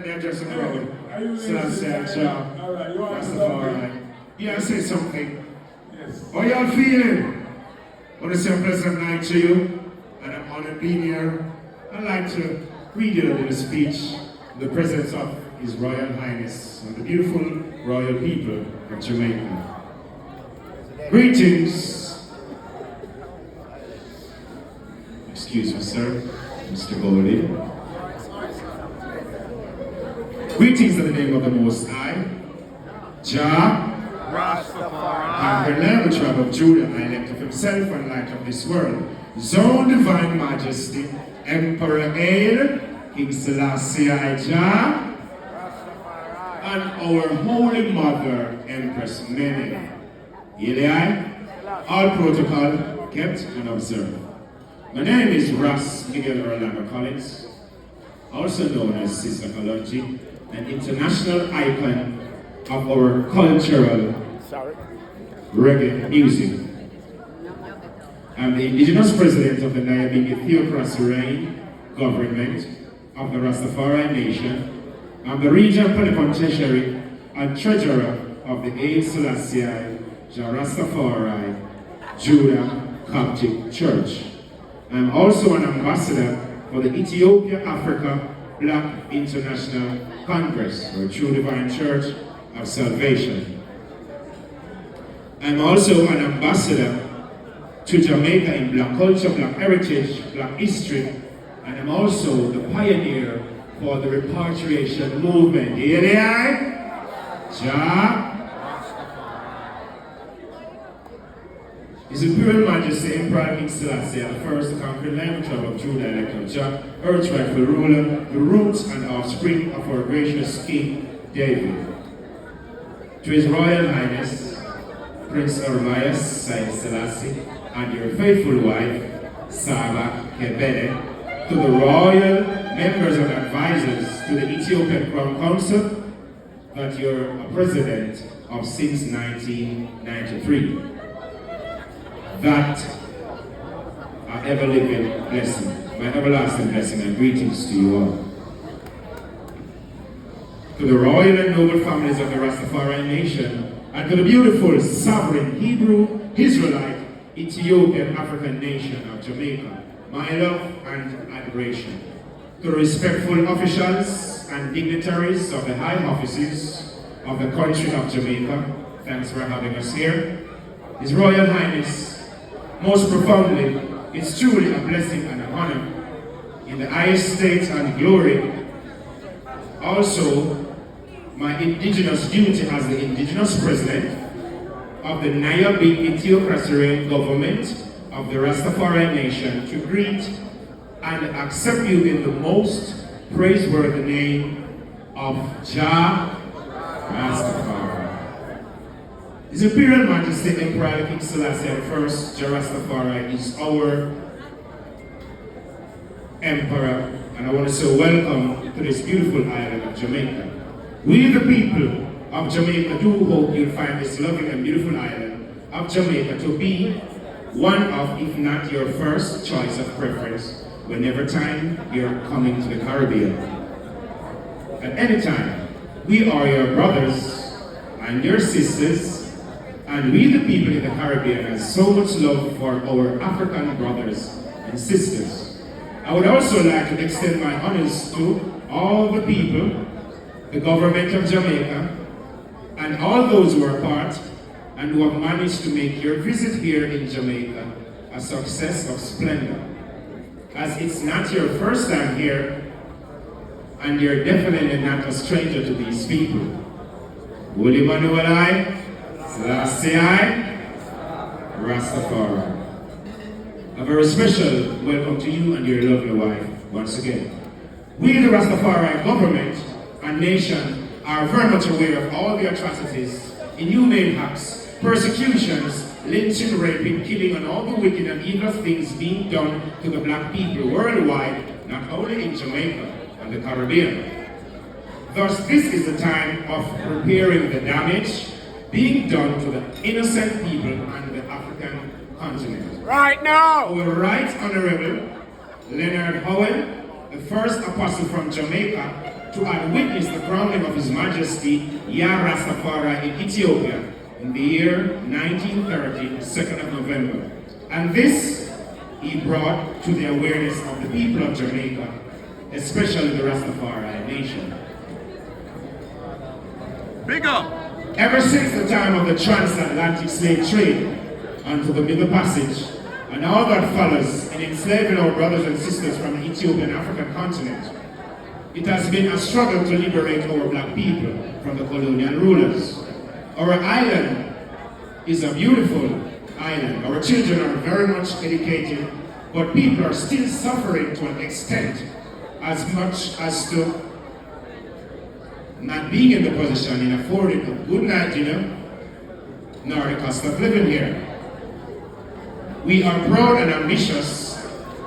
Let me address the crowd. Selaisse, Alright, you want to say yeah, say something. Yes. How y'all feeling? I want to say a pleasant night to you, and I'm honored being here. I'd like to read you a little speech in the presence of His Royal Highness and the beautiful royal people of Jamaica. Greetings. Excuse me, sir, Mr. Goldie. Greetings in the name of the Most High, Jah, and the Lamb tribe of Judah, I elect of himself and light of this world, his own divine majesty, Emperor Haile, King Selaisse Jah, and our Holy Mother, Empress Mene. Haile, all protocol kept and observed. My name is Ross Miguel Orlando Collins, also known as Sizzla, an international icon of our cultural reggae music. I'm the indigenous president of the Nyabingi Theocracy government of the Rastafari Nation. I'm the regional plenipotentiary and treasurer of the A. Selaisse Jah Rastafari Judah Coptic Church. I'm also an ambassador for the Ethiopia-Africa Black International Congress, or True Divine Church of Salvation. I'm also an ambassador to Jamaica in Black culture, Black heritage, Black history, and I'm also the pioneer for the Repatriation movement. Jah. His Imperial Majesty Emperor King Selaisse, the first to conquer the Lamb tribe of Judah, elect of Jah, earth's rightful ruler, the roots and offspring of our gracious King David. To His Royal Highness, Prince Ermias, Selaisse, and your faithful wife, Saba Kebede, to the royal members and advisors to the Ethiopian Crown Council, that you're a president of since 1993. That our ever-living blessing, my everlasting blessing and greetings to you all. To the royal and noble families of the Rastafari Nation, and to the beautiful, sovereign, Hebrew, Israelite, Ethiopian, African nation of Jamaica, my love and admiration. To the respectful officials and dignitaries of the high offices of the country of Jamaica, thanks for having us here. His Royal Highness, most profoundly, it's truly a blessing and an honor in the highest state and glory. Also, my indigenous duty as the indigenous president of the Nyabingi Theocracy government of the Rastafari Nation to greet and accept you in the most praiseworthy name of Jah Rastafari. His Imperial Majesty Emperor King Selaisse I Jah Rastafari is our Emperor, and I want to say welcome to this beautiful island of Jamaica. We the people of Jamaica do hope you'll find this lovely and beautiful island of Jamaica to be one of, if not your first choice of preference, whenever time you're coming to the Caribbean. At any time, we are your brothers and your sisters, and we the people in the Caribbean have so much love for our African brothers and sisters. I would also like to extend my honors to all the people, the government of Jamaica, and all those who are part and who have managed to make your visit here in Jamaica a success of splendor. As it's not your first time here, and you're definitely not a stranger to these people. Holy Manuelai, Selaisse, Rastafari. A very special welcome to you and your lovely wife once again. We, the Rastafari government and nation, are very much aware of all the atrocities, inhumane acts, persecutions, lynching, raping, killing, and all the wicked and evil things being done to the black people worldwide, not only in Jamaica and the Caribbean. Thus, this is the time of repairing the damage being done to the innocent people on the African continent. Right now! Our Right Honorable Leonard Howell, the first apostle from Jamaica to have witnessed the crowning of His Majesty Yah Rastafari in Ethiopia in the year 1930, the 2nd of November. And this he brought to the awareness of the people of Jamaica, especially the Rastafari nation. Big up! Ever since the time of the transatlantic slave trade unto the Middle Passage, and all that follows in enslaving our brothers and sisters from the Ethiopian African continent, it has been a struggle to liberate our black people from the colonial rulers. Our island is a beautiful island. Our children are very much educated, but people are still suffering to an extent as much as to not being in the position in affording a good night dinner, nor the cost of living here. We are proud and ambitious.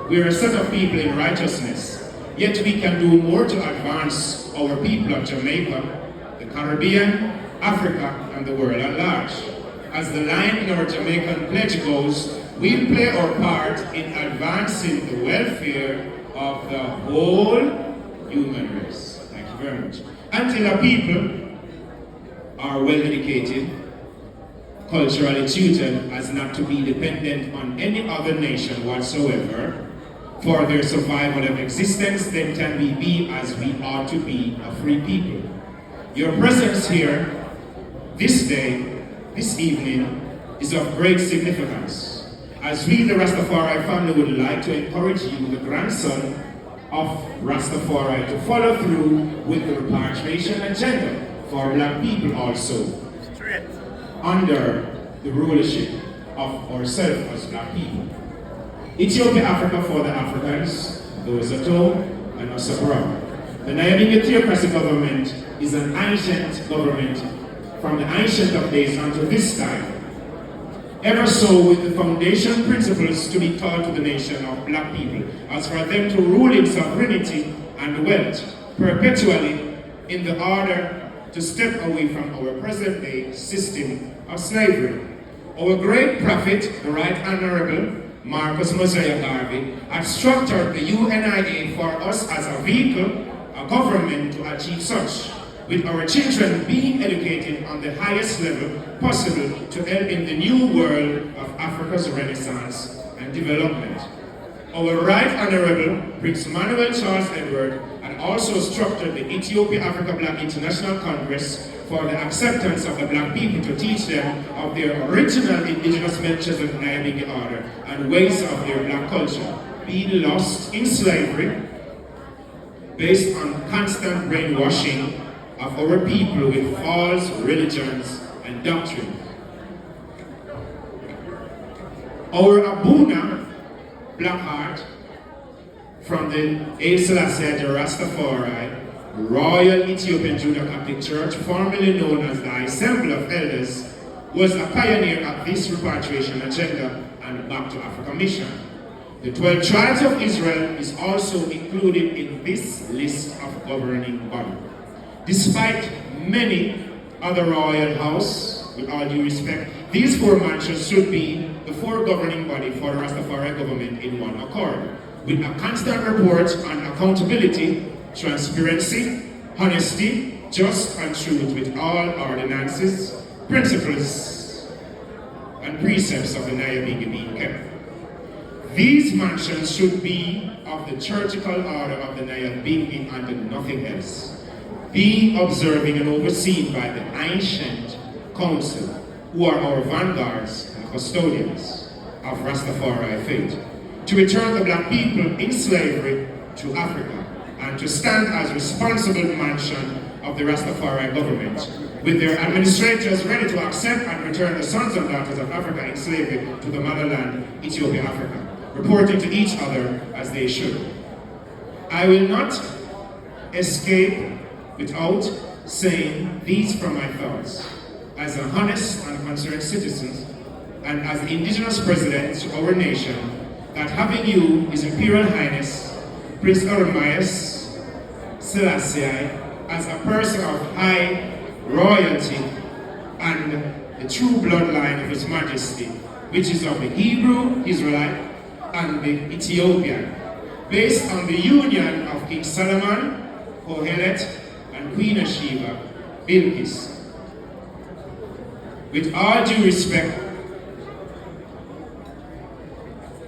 We are a set of people in righteousness, yet we can do more to advance our people of Jamaica, the Caribbean, Africa, and the world at large. As the line in our Jamaican pledge goes, we play our part in advancing the welfare of the whole human race. Thank you very much. Until our people are well educated, culturally tutored as not to be dependent on any other nation whatsoever for their survival of existence, then can we be as we ought to be, a free people. Your presence here this day, this evening, is of great significance, as we, the Rastafari family, would like to encourage you, the grandson of Rastafari, to follow through with the repatriation agenda for black people also, under the rulership of ourselves as black people. Ethiopia, Africa for the Africans, those at home and us abroad. The Nyabingi theocracy government is an ancient government from the ancient of days until this time. Ever so with the foundation principles to be taught to the nation of black people, as for them to rule in sovereignty and wealth perpetually in the order to step away from our present day system of slavery. Our great prophet, the Right Honorable Marcus Mosiah Garvey, had structured the UNIA for us as a vehicle, a government to achieve such, with our children being educated on the highest level possible to help in the new world of Africa's renaissance and development. Our Right Honorable Prince Manuel Charles Edward had also structured the Ethiopia-Africa Black International Congress for the acceptance of the black people to teach them of their original indigenous Melchizedek Nyabingi order and ways of their black culture, being lost in slavery based on constant brainwashing of our people with false religions and doctrine. Our Abuna, Black Heart, from the Selaisse Rastafari, Royal Ethiopian Judah Catholic Church, formerly known as the Assembly of Elders, was a pioneer of this repatriation agenda and Back to Africa mission. The 12 tribes of Israel is also included in this list of governing body. Despite many other royal house, with all due respect, these four mansions should be the four governing body for the Rastafari government in one accord, with a constant report on accountability, transparency, honesty, just and truth with all ordinances, principles, and precepts of the Nyabingi being kept. These mansions should be of the churchical order of the Nyabingi and nothing else, being observing and overseen by the ancient council, who are our vanguards and custodians of Rastafari faith, to return the black people in slavery to Africa, and to stand as responsible mansion of the Rastafari government, with their administrators ready to accept and return the sons and daughters of Africa in slavery to the motherland, Ethiopia, Africa, reporting to each other as they should. I will not escape without saying these from my thoughts, as a honest and concerned citizen, and as the indigenous president to our nation, that having you, His Imperial Highness, Prince Ermias, Selaisse, as a person of high royalty and the true bloodline of His Majesty, which is of the Hebrew, Israelite, and the Ethiopian, based on the union of King Solomon, Kohelet, and Queen Sheba, Bilqis. With all due respect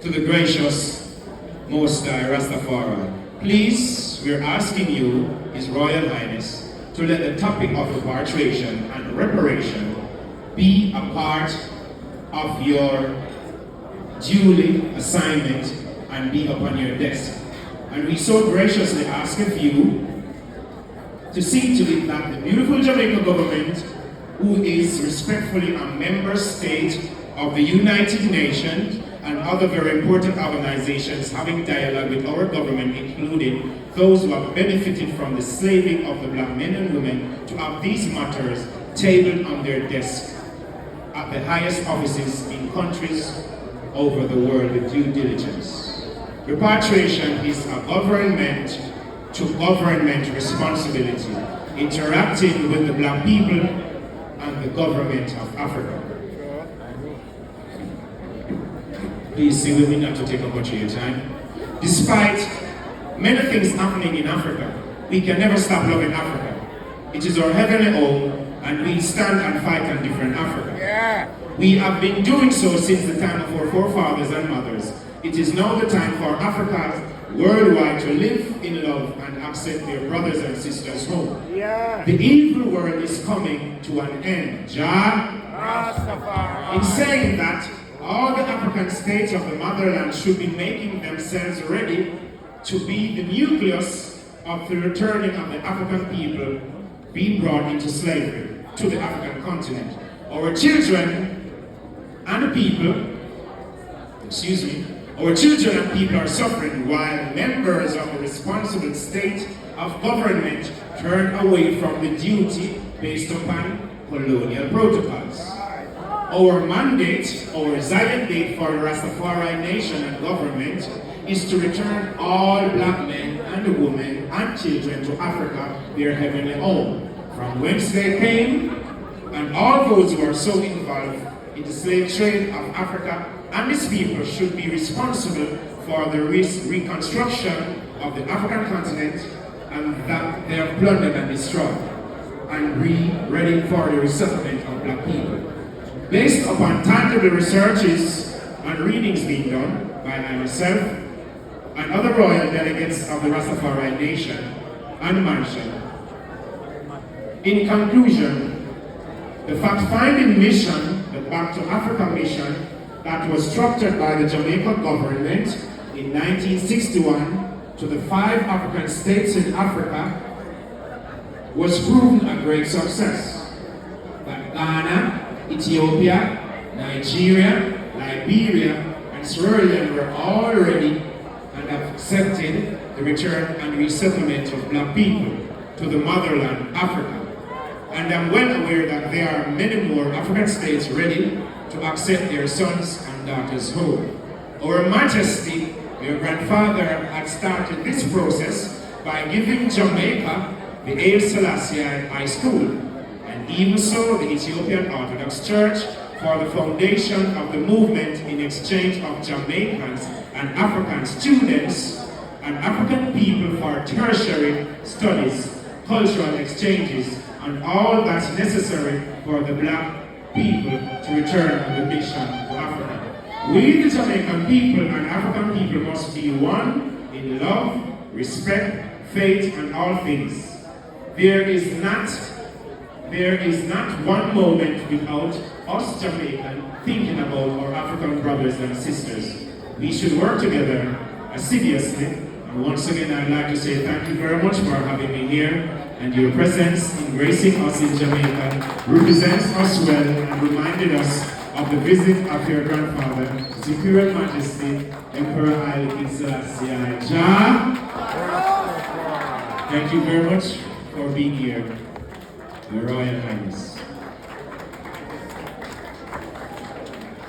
to the gracious Most High Rastafari, please, we're asking you, His Royal Highness, to let the topic of repatriation and reparation be a part of your duly assignment and be upon your desk. And we so graciously ask of you to see to it that the beautiful Jamaican government, who is respectfully a member state of the United Nations and other very important organizations having dialogue with our government, including those who have benefited from the slaving of the black men and women, to have these matters tabled on their desk at the highest offices in countries over the world with due diligence. Repatriation is a government to government responsibility, interacting with the black people and the government of Africa. Please see with me not to take up much of your time. Despite many things happening in Africa, we can never stop loving Africa. It is our heavenly home, and we stand and fight and defend Africa. Yeah. We have been doing so since the time of our forefathers and mothers. It is now the time for Africans worldwide to live in love and accept their brothers and sisters home. Yeah. The evil world is coming to an end. Jah. Rastafari. In saying that, all the African states of the motherland should be making themselves ready to be the nucleus of the returning of the African people being brought into slavery to the African continent. Our children and the people, our children and people are suffering while members of the responsible state of government turn away from the duty based upon colonial protocols. Our mandate, our Zion date for the Rastafari nation and government is to return all black men and women and children to Africa, their heavenly home, from whence they came, and all those who are so involved in the slave trade of Africa and its people should be responsible for the reconstruction of the African continent and that they have plundered and destroyed, and be ready for the resettlement of black people. Based upon tangible researches and readings being done by myself and other royal delegates of the Rastafari nation and mansion, in conclusion, the fact-finding mission, the Back to Africa mission, that was structured by the Jamaican government in 1961 to the 5 African states in Africa was proven a great success. That Ghana, Ethiopia, Nigeria, Liberia, and Sierra Leone were all ready and have accepted the return and resettlement of black people to the motherland, Africa. And I'm well aware that there are many more African states ready to accept their sons and daughters home. Our Majesty, your grandfather, had started this process by giving Jamaica the Selaisse High School, and even so the Ethiopian Orthodox Church for the foundation of the movement in exchange of Jamaicans and African students and African people for tertiary studies, cultural exchanges, and all that's necessary for the black people to return on the mission to Africa. We, the Jamaican people and African people, must be one in love, respect, faith, and all things. There is not one moment without us Jamaican thinking about our African brothers and sisters. We should work together assiduously. And once again, I'd like to say thank you very much for having me here. And your presence in gracing us in Jamaica represents us well and reminded us of the visit of your grandfather, His Imperial Majesty, Emperor Haile Selassie Jah. Thank you very much for being here, Your Royal Highness.